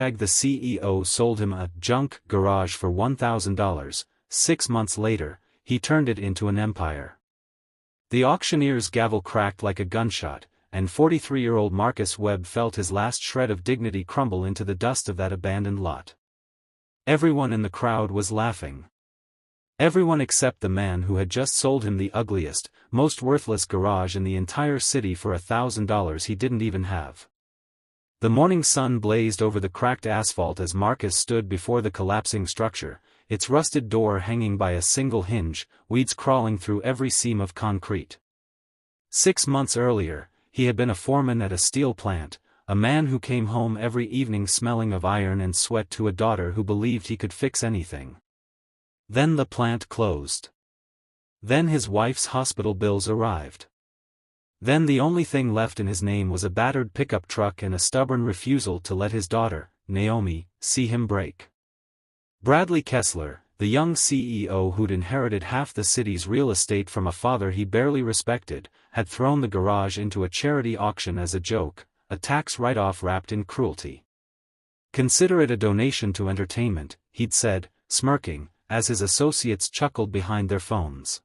The CEO sold him a junk garage for $1,000. 6 months later, he turned it into an empire. The auctioneer's gavel cracked like a gunshot, and 43-year-old Marcus Webb felt his last shred of dignity crumble into the dust of that abandoned lot. Everyone in the crowd was laughing. Everyone except the man who had just sold him the ugliest, most worthless garage in the entire city for $1,000 he didn't even have. The morning sun blazed over the cracked asphalt as Marcus stood before the collapsing structure, its rusted door hanging by a single hinge, weeds crawling through every seam of concrete. 6 months earlier, he had been a foreman at a steel plant, a man who came home every evening smelling of iron and sweat to a daughter who believed he could fix anything. Then the plant closed. Then his wife's hospital bills arrived. Then the only thing left in his name was a battered pickup truck and a stubborn refusal to let his daughter, Naomi, see him break. Bradley Kessler, the young CEO who'd inherited half the city's real estate from a father he barely respected, had thrown the garage into a charity auction as a joke, a tax write-off wrapped in cruelty. "Consider it a donation to entertainment," he'd said, smirking, as his associates chuckled behind their phones.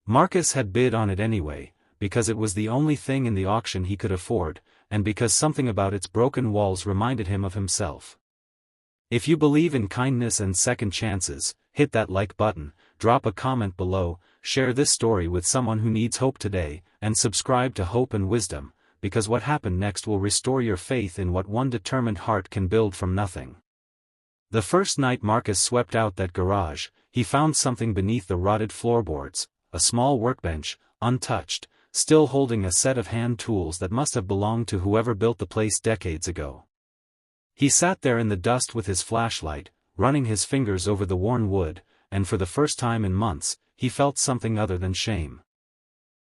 Marcus had bid on it anyway, because it was the only thing in the auction he could afford, and because something about its broken walls reminded him of himself. If you believe in kindness and second chances, hit that like button, drop a comment below, share this story with someone who needs hope today, and subscribe to Hope and Wisdom, because what happened next will restore your faith in what one determined heart can build from nothing. The first night Marcus swept out that garage, he found something beneath the rotted floorboards, a small workbench, untouched, still holding a set of hand tools that must have belonged to whoever built the place decades ago. He sat there in the dust with his flashlight, running his fingers over the worn wood, and for the first time in months, he felt something other than shame.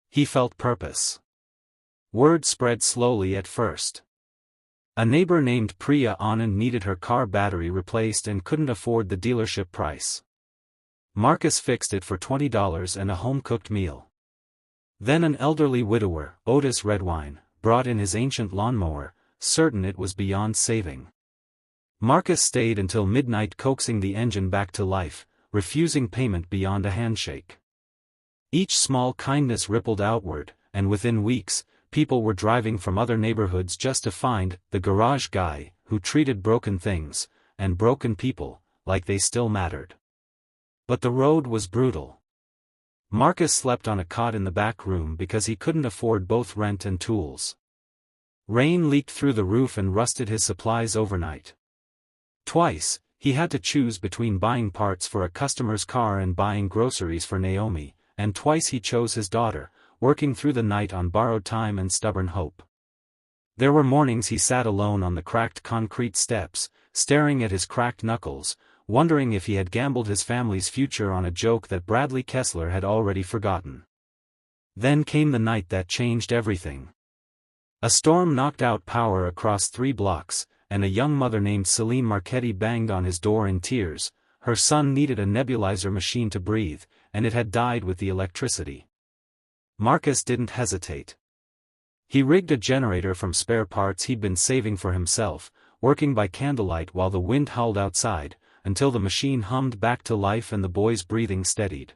He felt purpose. Word spread slowly at first. A neighbor named Priya Anand needed her car battery replaced and couldn't afford the dealership price. Marcus fixed it for $20 and a home-cooked meal. Then an elderly widower, Otis Redwine, brought in his ancient lawnmower, certain it was beyond saving. Marcus stayed until midnight coaxing the engine back to life, refusing payment beyond a handshake. Each small kindness rippled outward, and within weeks, people were driving from other neighborhoods just to find the garage guy who treated broken things, and broken people, like they still mattered. But the road was brutal. Marcus slept on a cot in the back room because he couldn't afford both rent and tools. Rain leaked through the roof and rusted his supplies overnight. Twice, he had to choose between buying parts for a customer's car and buying groceries for Naomi, and twice he chose his daughter, working through the night on borrowed time and stubborn hope. There were mornings he sat alone on the cracked concrete steps, staring at his cracked knuckles, wondering if he had gambled his family's future on a joke that Bradley Kessler had already forgotten. Then came the night that changed everything. A storm knocked out power across 3 blocks, and a young mother named Celine Marchetti banged on his door in tears. Her son needed a nebulizer machine to breathe, and it had died with the electricity. Marcus didn't hesitate. He rigged a generator from spare parts he'd been saving for himself, working by candlelight while the wind howled outside, until the machine hummed back to life and the boy's breathing steadied.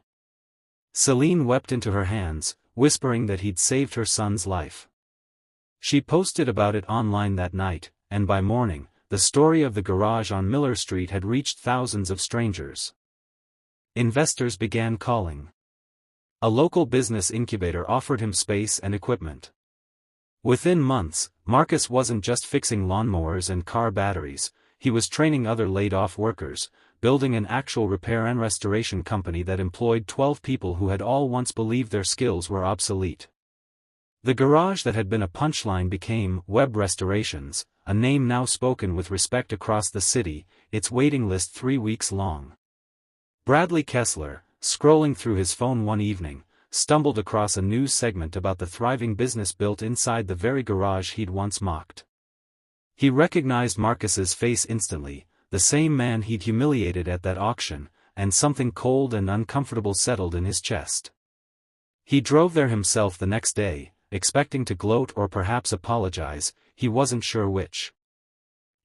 Celine wept into her hands, whispering that he'd saved her son's life. She posted about it online that night, and by morning, the story of the garage on Miller Street had reached thousands of strangers. Investors began calling. A local business incubator offered him space and equipment. Within months, Marcus wasn't just fixing lawnmowers and car batteries, he was training other laid-off workers, building an actual repair and restoration company that employed 12 people who had all once believed their skills were obsolete. The garage that had been a punchline became Webb Restorations, a name now spoken with respect across the city, its waiting list 3 weeks long. Bradley Kessler, scrolling through his phone one evening, stumbled across a news segment about the thriving business built inside the very garage he'd once mocked. He recognized Marcus's face instantly, the same man he'd humiliated at that auction, and something cold and uncomfortable settled in his chest. He drove there himself the next day, expecting to gloat or perhaps apologize, he wasn't sure which.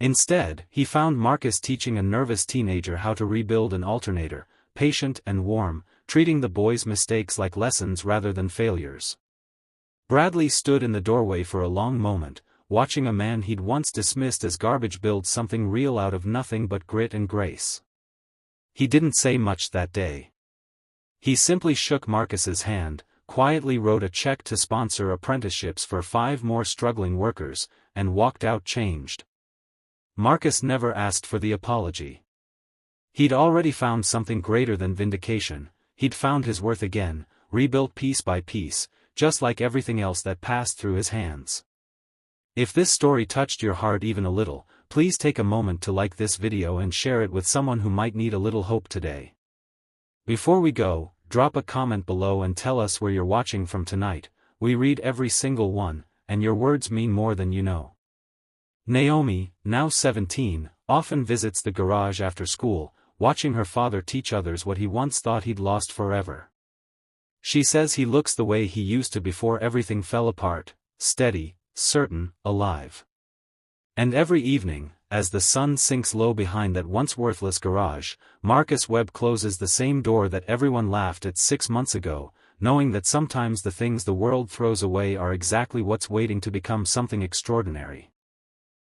Instead, he found Marcus teaching a nervous teenager how to rebuild an alternator, patient and warm, treating the boy's mistakes like lessons rather than failures. Bradley stood in the doorway for a long moment, watching a man he'd once dismissed as garbage build something real out of nothing but grit and grace. He didn't say much that day. He simply shook Marcus's hand, quietly wrote a check to sponsor apprenticeships for 5 more struggling workers, and walked out changed. Marcus never asked for the apology. He'd already found something greater than vindication. He'd found his worth again, rebuilt piece by piece, just like everything else that passed through his hands. If this story touched your heart even a little, please take a moment to like this video and share it with someone who might need a little hope today. Before we go, drop a comment below and tell us where you're watching from tonight. We read every single one, and your words mean more than you know. Naomi, now 17, often visits the garage after school, watching her father teach others what he once thought he'd lost forever. She says he looks the way he used to before everything fell apart, steady, certain, alive. And every evening, as the sun sinks low behind that once worthless garage, Marcus Webb closes the same door that everyone laughed at 6 months ago, knowing that sometimes the things the world throws away are exactly what's waiting to become something extraordinary.